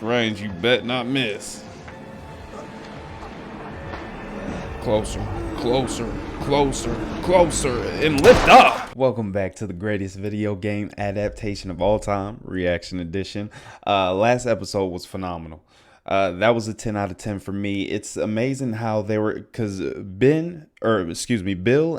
close range, you bet not miss. Closer, closer, closer, closer, and lift up. Welcome back to the greatest video game adaptation of all time, Reaction Edition. Last episode was phenomenal. That was a 10 out of 10 for me. It's amazing how they were, because Bill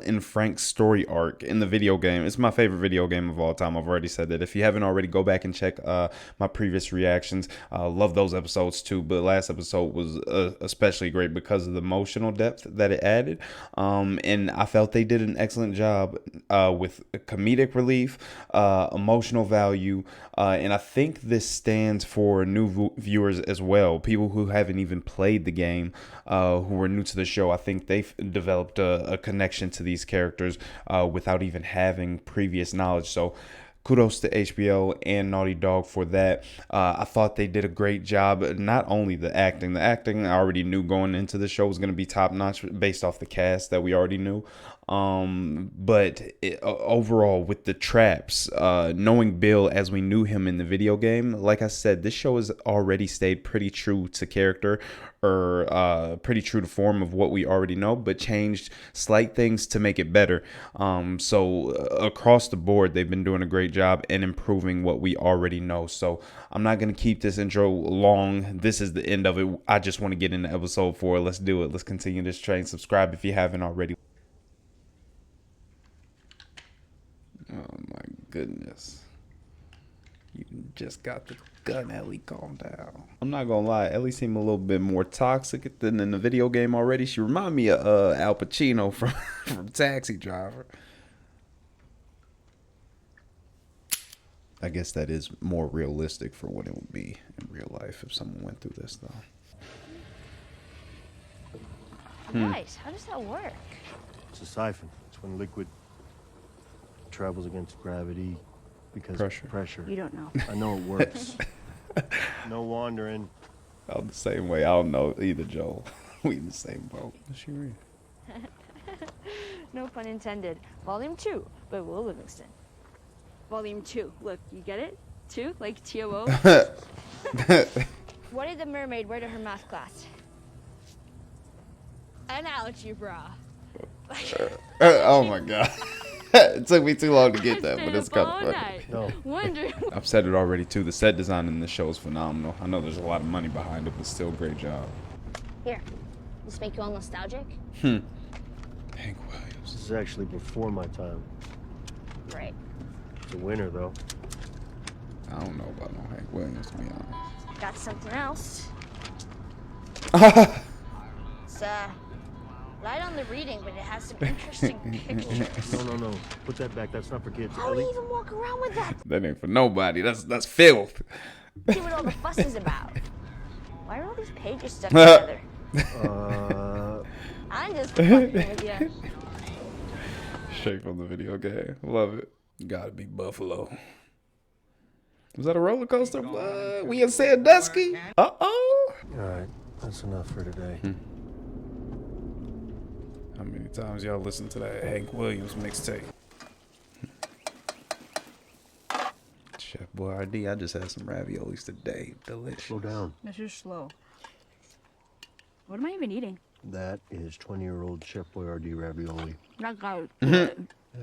and Frank's story arc in the video game, it's my favorite video game of all time. I've already said that. If you haven't already, go back and check my previous reactions. Love those episodes too, but last episode was especially great because of the emotional depth that it added. And I felt they did an excellent job with comedic relief, emotional value, and I think this stands for new viewers as well. People who haven't even played the game, who were new to the show. I think they've developed a connection to these characters without even having previous knowledge. So kudos to HBO and Naughty Dog for that. I thought they did a great job. Not only the acting I already knew going into the show was going to be top notch based off the cast that we already knew. But overall with the traps, knowing Bill as we knew him in the video game, like I said, this show has already stayed pretty true to character, or pretty true to form of what we already know, but changed slight things to make it better. So across the board, they've been doing a great job in improving what we already know. So I'm not going to keep this intro long. This is the end of it. I just want to get into episode 4. Let's do it. Let's continue this train. Subscribe if you haven't already. Oh my goodness. You just got the gun, Ellie. Calm down. I'm not gonna lie, Ellie seemed a little bit more toxic than in the video game already. She reminded me of Al Pacino from Taxi Driver. I guess that is more realistic for what it would be in real life if someone went through this, though. Nice. How does that work? It's a siphon. It's when liquid travels against gravity because pressure. You don't know. I know it works. No wandering. I'm the same way. I don't know either, Joel. We in the same boat. What's she read? No pun intended. Volume 2 by Will Livingston. Volume 2. Look, you get it? 2? Like T-O-O? What did the mermaid wear to her math class? An algebra. Oh my god. It took me too long to get that, but it's kind of funny. No. I've said it already too. The set design in this show is phenomenal. I know there's a lot of money behind it, but still great job. Here, this make you all nostalgic? Hank Williams. This is actually before my time. Right. It's a winner, though. I don't know about no Hank Williams, to be honest. Got something else. It's light on the reading, but it has some interesting pictures. No. Put that back. That's not for kids. How would you even walk around with that? That ain't for nobody. That's filth. See what all the fuss is about. Why are all these pages stuck together? I'm just fucking with you. Straight from the video game. Love it. Gotta be Buffalo. Was that a roller coaster? We in Sandusky? Uh-oh. All right. That's enough for today. How many times y'all listen to that Hank Williams mixtape? Chef Boyardee, I just had some raviolis today. Delicious. Slow down. This is slow. What am I even eating? That is 20-year-old Chef Boyardee ravioli. That guy. I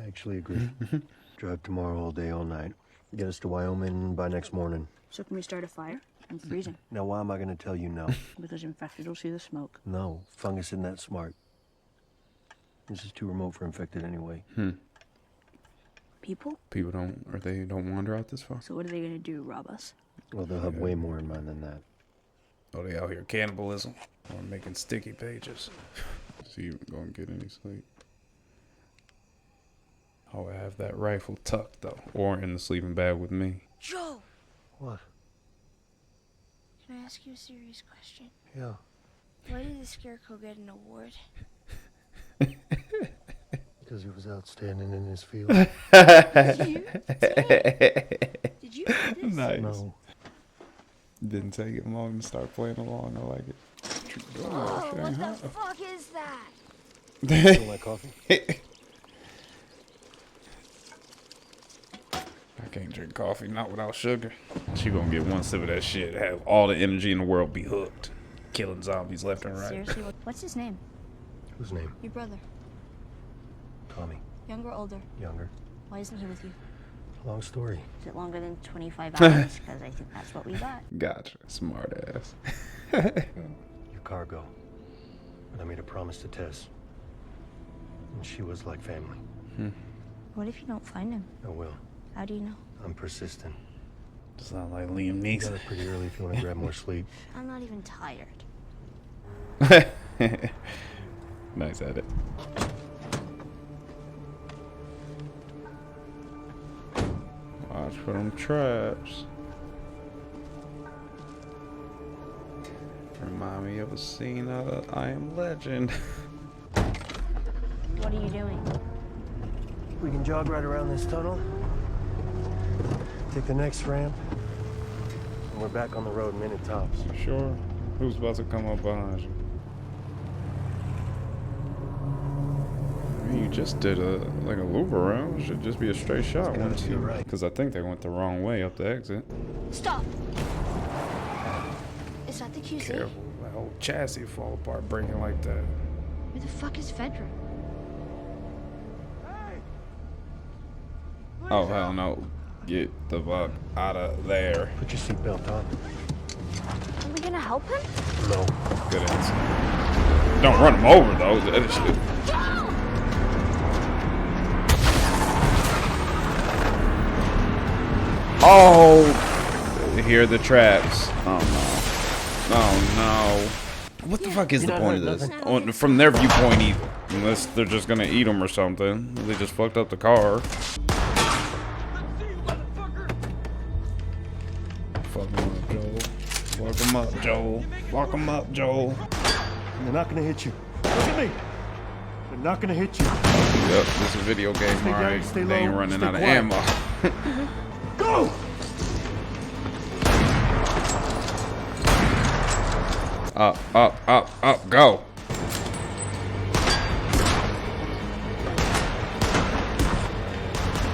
actually agree. Drive tomorrow all day, all night. Get us to Wyoming by next morning. So can we start a fire? I'm freezing. Now, why am I going to tell you no? Because infected will see the smoke. No, fungus isn't that smart. This is too remote for infected anyway. People? People don't wander out this far? So what are they gonna do, rob us? Well, they'll have way more in mind than that. Oh, they out here cannibalism or making sticky pages. So you gonna get any sleep? Oh, I have that rifle tucked though, or in the sleeping bag with me. Joe! What? Can I ask you a serious question? Yeah. Why did the Scarecrow get an award? Because he was outstanding in his field. Did you? Did you do this? Nice. No. Didn't take it long to start playing along. I like it. Oh, what the fuck is that? Feel like coffee? can't drink coffee, not without sugar. She gonna get one sip of that shit, have all the energy in the world, be hooked. Killing zombies left and right. Seriously, what's his name? Whose name? Your brother. Tommy. Younger or older? Younger. Why isn't he with you? Long story. Is it longer than 25 hours? Because I think that's what we got. Gotcha. Smart ass. Your cargo. But I made a promise to Tess. And she was like family. What if you don't find him? I will. How do you know? I'm persistent. Sound like Liam Get Neeson. up pretty early if you want to grab more sleep. I'm not even tired. Nice edit. Watch for them traps. Remind me of a scene out of I Am Legend. What are you doing? We can jog right around this tunnel. Take the next ramp. And we're back on the road minute tops. You sure? Who's about to come up behind you? You just did a loop around. It should just be a straight shot once you. Right. Because I think they went the wrong way up the exit. Stop! Is that the QC? Careful, that whole chassis fall apart breaking like that. Where the fuck is Fedra? Oh hell no! Get the fuck out of there. Put your seatbelt on. Are we gonna help him? No. Good answer. Don't run him over though. That shit. Oh! Here are the traps. Oh no. Oh no. What the fuck is the point of this? Oh, from their viewpoint either. Unless they're just gonna eat them or something. They just fucked up the car. Fuck him up, Joel. Fuck him up, Joel. Fuck him up, Joel. They're not gonna hit you. Look at me. They're not gonna hit you. Yep, this is a video game, alright. They ain't running out of ammo. Go! Up, go.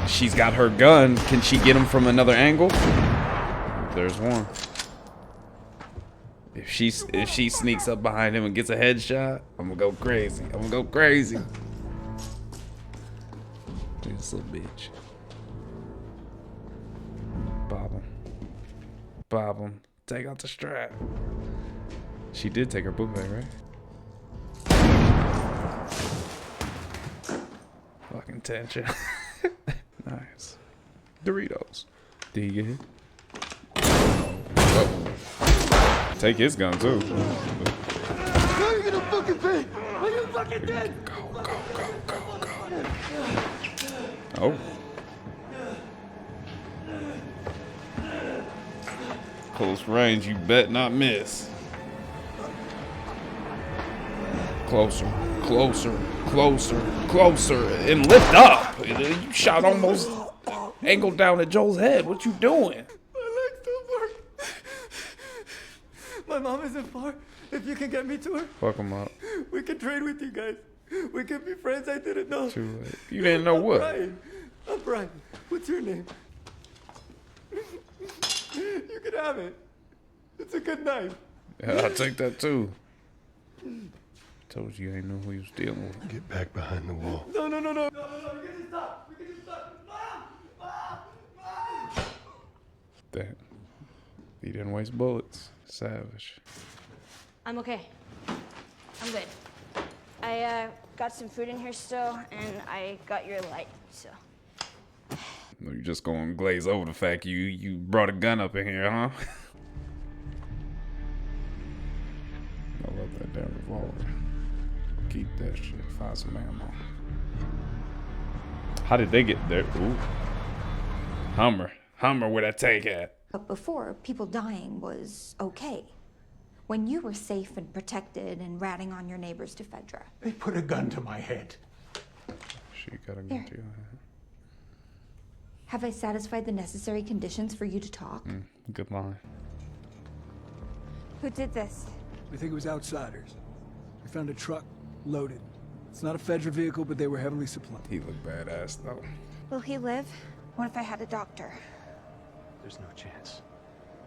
She's got her gun. Can she get him from another angle? There's one. If she sneaks up behind him and gets a headshot, I'm gonna go crazy. I'm gonna go crazy. This little bitch. Bob him. Bob him. Take out the strap. She did take her book bag, right? Fucking tension. Nice. Doritos. Did he get hit? Oh. Take his gun too. How are you gonna fucking pay? Are you fucking dead? Go. Oh. Close range, you bet not miss. Closer, and lift up. You shot almost angled down at Joel's head. What you doing? My legs don't work. My mom isn't far. If you can get me to her, Fuck him up. we can trade with you guys. We can be friends. I didn't know. Too late. You didn't know what? Brian. I'm Brian. What's your name? You can have it. It's a good knife. Yeah, I'll take that too. Told you I ain't know who you was dealing with. Get back behind the wall. No. You can just stop. We can just stop. Mom! That. He didn't waste bullets. Savage. I'm okay. I'm good. I got some food in here still, and I got your light, so. You just gonna glaze over the fact you brought a gun up in here, huh? I love that damn revolver. Keep that shit. Find some ammo. How did they get there? Ooh. Hummer where that tank at? But before, people dying was okay. When you were safe and protected and ratting on your neighbors to Fedra. They put a gun to my head. She got a gun Here. to your head. Have I satisfied the necessary conditions for you to talk? Good line. Who did this? We think it was outsiders. We found a truck loaded. It's not a Fedra vehicle, but they were heavily supplied. He looked badass though. Will he live? What if I had a doctor? There's no chance.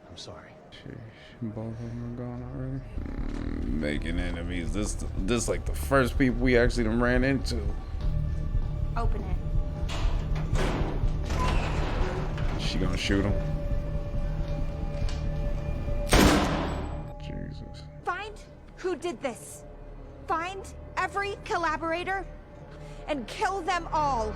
I'm sorry. Sheesh, both of them are gone already. Making enemies. This like the first people we actually done ran into. Open it. She gonna shoot him. Jesus. Find who did this. Find every collaborator and kill them all.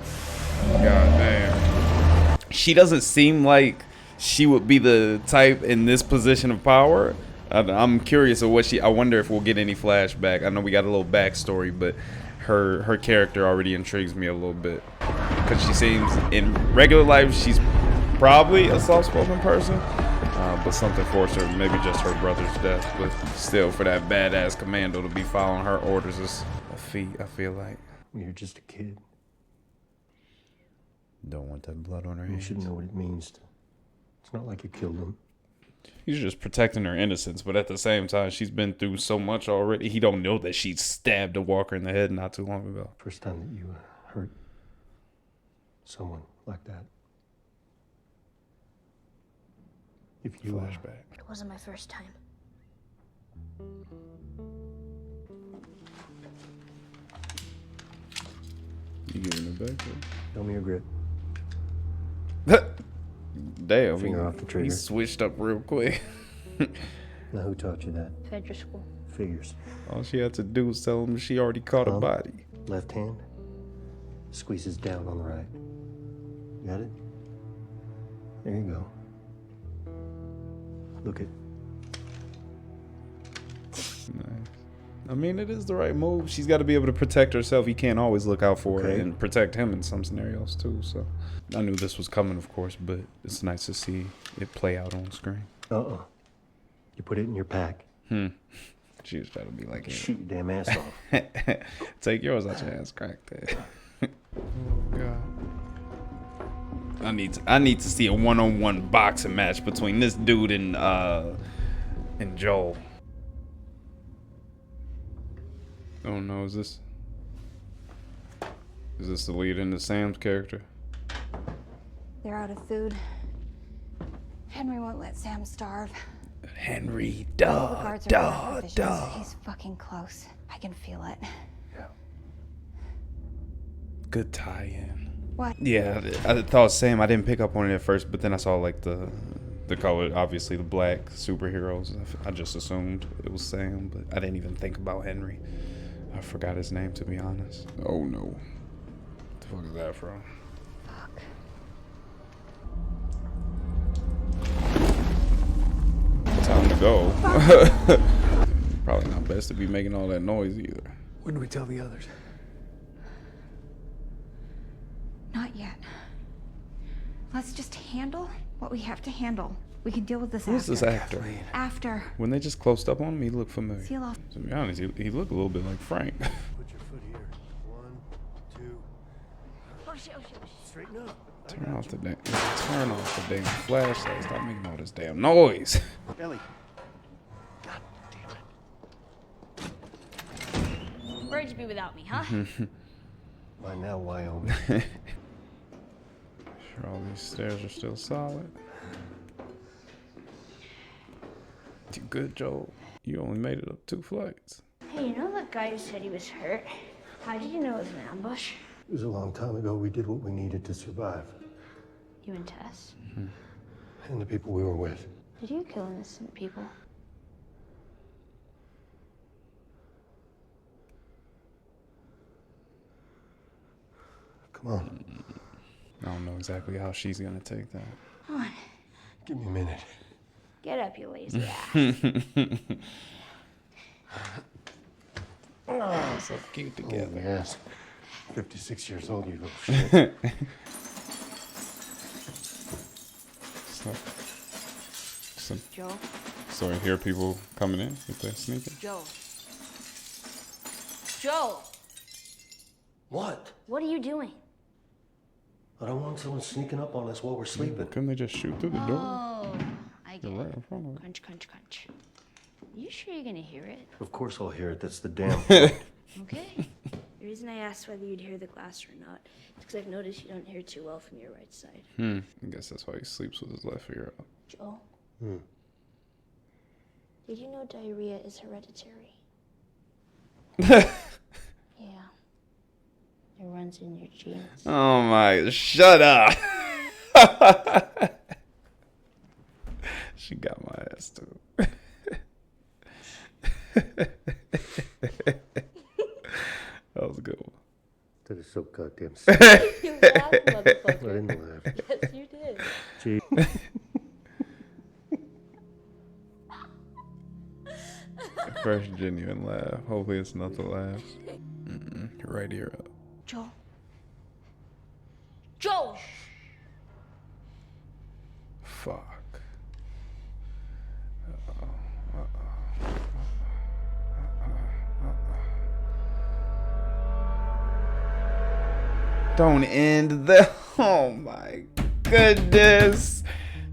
God damn. She doesn't seem like she would be the type in this position of power. I'm curious of what I wonder if we'll get any flashback. I know we got a little backstory, but her character already intrigues me a little bit. Because she seems, in regular life, she's probably a soft-spoken person. But something forced her, maybe just her brother's death. But still, for that badass commando to be following her orders is a feat, I feel like. You're just a kid. Don't want that blood on her You hands. should know what it means to. It's not like you killed them. He's just protecting her innocence, but at the same time, she's been through so much already. He don't know that she stabbed a walker in the head not too long ago. First time that you hurt someone like that. If you Flashback. It wasn't my first time. You giving it back? show me your grip. Damn, Finger off the trigger. he switched up real quick. Now, who taught you that? Federal school. Figures. All she had to do was tell him she already caught a body. Left hand squeezes down on the right. Got it? There you go. Look it. Nice. I mean, it is the right move. She's got to be able to protect herself. He can't always look out for her Okay. and protect him in some scenarios too. So I knew this was coming, of course, but it's nice to see it play out on screen. You put it in your pack. She was trying to be like, Shoot your damn ass off. take yours out your ass crack there. Oh God. I need to see a one-on-one boxing match between this dude and Joel. Oh no, is this the lead into Sam's character? They're out of food. Henry won't let Sam starve. Henry, All the guards are out of provisions. He's fucking close. I can feel it. Good tie-in. What? Yeah, I thought Sam. I didn't pick up on it at first, but then I saw like the color, obviously the black superheroes. I just assumed it was Sam, but I didn't even think about Henry. I forgot his name, to be honest. Oh no, what the fuck is that from? Fuck. Time to go. Probably not best to be making all that noise either. When do we tell the others? Not yet. Let's just handle what we have to handle. We can deal with this Who's after. this actor? After. When they just closed up on him, he looked familiar. Seal off. To be honest, he looked a little bit like Frank. Put your foot here. 1, 2. Oh shit, oh shit, oh shit. Straighten up. Turn off the damn flashlight. Stop making all this damn noise. Ellie. Where'd you be without me, huh? By now, Wyoming. Sure, all these stairs are still solid. You good, Joel? You only made it up 2 flights. Hey, you know that guy who said he was hurt? How did you know it was an ambush? It was a long time ago. We did what we needed to survive. You and Tess? And the people we were with. Did you kill innocent people? Come on. I don't know exactly how she's gonna take that. Come on, Give me a minute. get up, you lazy ass. So cute together. Oh, yes. 56 years old, you little shit. Joel? So I hear people coming in if they're sneaking. Joel. Joel! What? What are you doing? I don't want someone sneaking up on us while we're sleeping. Couldn't they just shoot through the door? Oh, I get They're right it. in front of it. Crunch, crunch, crunch. You sure you're gonna hear it? Of course I'll hear it. That's the damn. Okay. The reason I asked whether you'd hear the glass or not is because I've noticed you don't hear too well from your right side. I guess that's why he sleeps with his left ear out. Joe? Did you know diarrhea is hereditary? Yeah. It runs in your genes. Oh my, shut up. She got my ass too. That was a good one. That is so goddamn You laughed, motherfucker. I didn't laugh. Yes, you did. Gee. Fresh, genuine laugh. Hopefully it's not the last. Right ear up. Joe. Joe! Fuck. Don't end the. Oh my goodness.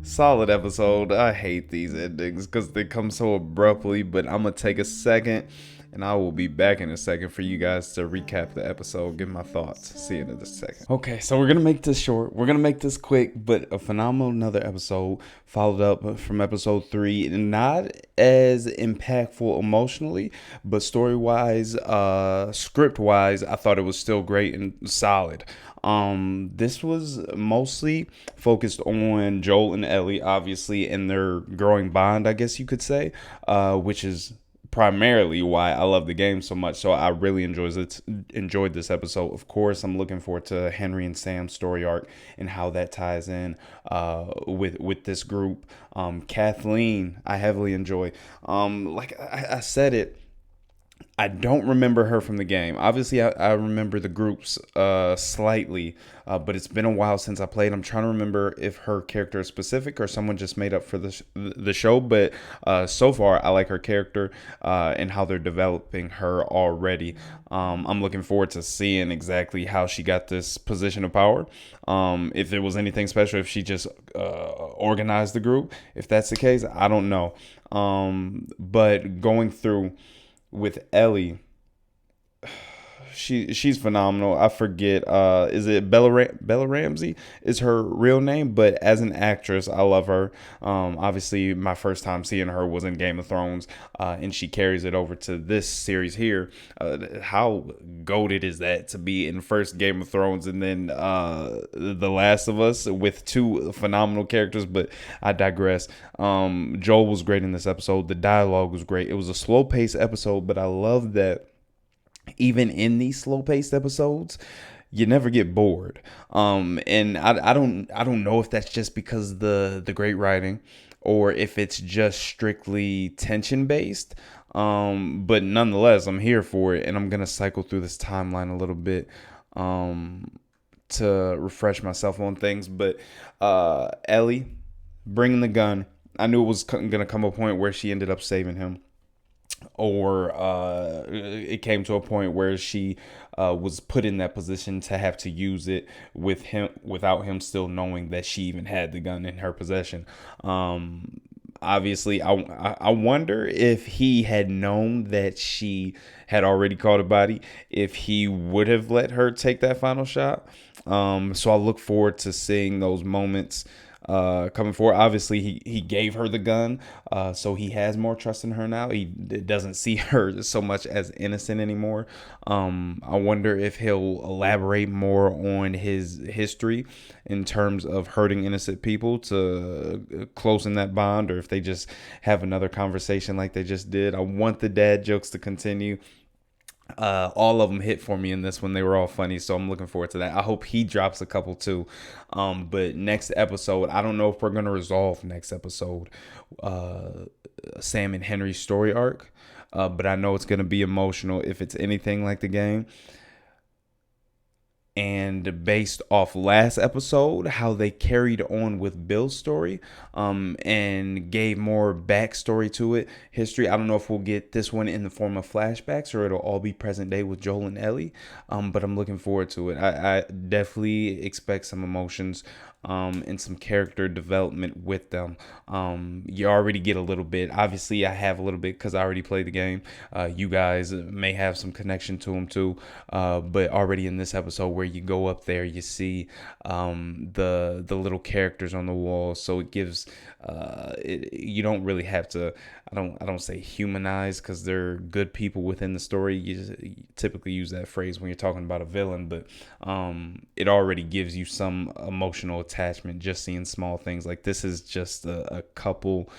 Solid episode. I hate these endings because they come so abruptly, but I'm going to take a second and I will be back in a second for you guys to recap the episode, give my thoughts. See you in a second. Okay, so we're going to make this short. We're going to make this quick, but a phenomenal another episode followed up from episode 3. Not as impactful emotionally, but story-wise, script-wise, I thought it was still great and solid. This was mostly focused on Joel and Ellie, obviously, and their growing bond, I guess you could say, which is primarily why I love the game so much. So I really enjoyed this episode. Of course, I'm looking forward to Henry and Sam's story arc and how that ties in with this group. Kathleen, I heavily enjoy. Like I said it, I don't remember her from the game. Obviously, I remember the groups slightly, but it's been a while since I played. I'm trying to remember if her character is specific or someone just made up for the show. But so far, I like her character and how they're developing her already. I'm looking forward to seeing exactly how she got this position of power. If there was anything special, if she just organized the group. If that's the case, I don't know. But going through with Ellie, she's phenomenal. I forget, is it Bella Ramsey is her real name, but as an actress, I love her. Obviously, my first time seeing her was in Game of Thrones, and she carries it over to this series here. How goated is that to be in first Game of Thrones and then The Last of Us with two phenomenal characters? But I digress. Joel was great in this episode. The dialogue was great. It was a slow-paced episode, but I love that even in these slow-paced episodes, you never get bored. And I don't know if that's just because the great writing or if it's just strictly tension based. But nonetheless, I'm here for it, and I'm gonna cycle through this timeline a little bit to refresh myself on things. But Ellie bringing the gun, I knew it was gonna come a point where she ended up saving him, or it came to a point where she was put in that position to have to use it with him without him still knowing that she even had the gun in her possession. Obviously, I wonder if he had known that she had already caught a body, if he would have let her take that final shot. So I look forward to seeing those moments coming forward. Obviously, he gave her the gun, so he has more trust in her now. He doesn't see her so much as innocent anymore. I wonder if he'll elaborate more on his history in terms of hurting innocent people to close that bond, or if they just have another conversation like they just did. I want the dad jokes to continue. All of them hit for me in this one. They were all funny, so I'm looking forward to that. I hope he drops a couple too. But next episode, I don't know if we're gonna resolve next episode Sam and Henry's story arc, but I know it's gonna be emotional if it's anything like the game. And based off last episode, how they carried on with Bill's story, and gave more backstory to it, history. I don't know if we'll get this one in the form of flashbacks or it'll all be present day with Joel and Ellie. But I'm looking forward to it. I definitely expect some emotions and some character development with them. You already get a little bit. Obviously, I have a little bit because I already played the game. You guys may have some connection to them too, but already in this episode where you go up there, you see the little characters on the wall, so it gives you don't really have to. I don't say humanize because they're good people within the story. You typically use that phrase when you're talking about a villain, but it already gives you some emotional attachment just seeing small things. Like this is just a couple,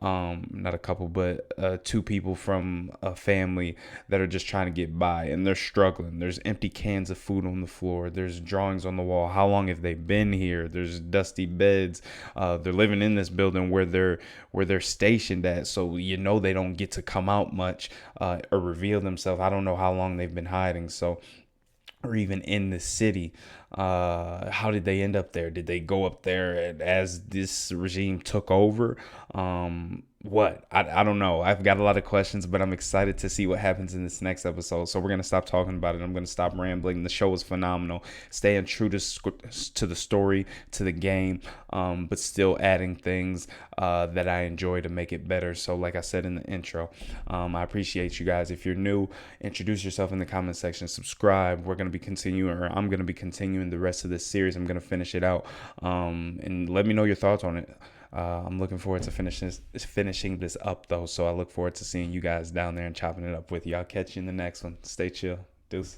not a couple, but two people from a family that are just trying to get by, and they're struggling. There's empty cans of food on the floor. There's drawings on the wall. How long have they been here? There's dusty beds. They're living in this building where they're stationed at, so you know they don't get to come out much or reveal themselves. I don't know how long they've been hiding. So, or even in the city. How did they end up there? Did they go up there as this regime took over? What? I don't know. I've got a lot of questions, but I'm excited to see what happens in this next episode. So we're going to stop talking about it. I'm going to stop rambling. The show is phenomenal. Staying true to the story, to the game, but still adding things that I enjoy to make it better. So like I said in the intro, I appreciate you guys. If you're new, introduce yourself in the comment section. Subscribe. I'm going to be continuing the rest of this series. I'm going to finish it out, and let me know your thoughts on it. I'm looking forward to finishing this up though, so I look forward to seeing you guys down there and chopping it up with you. I'll catch you in the next one. Stay chill. Deuce.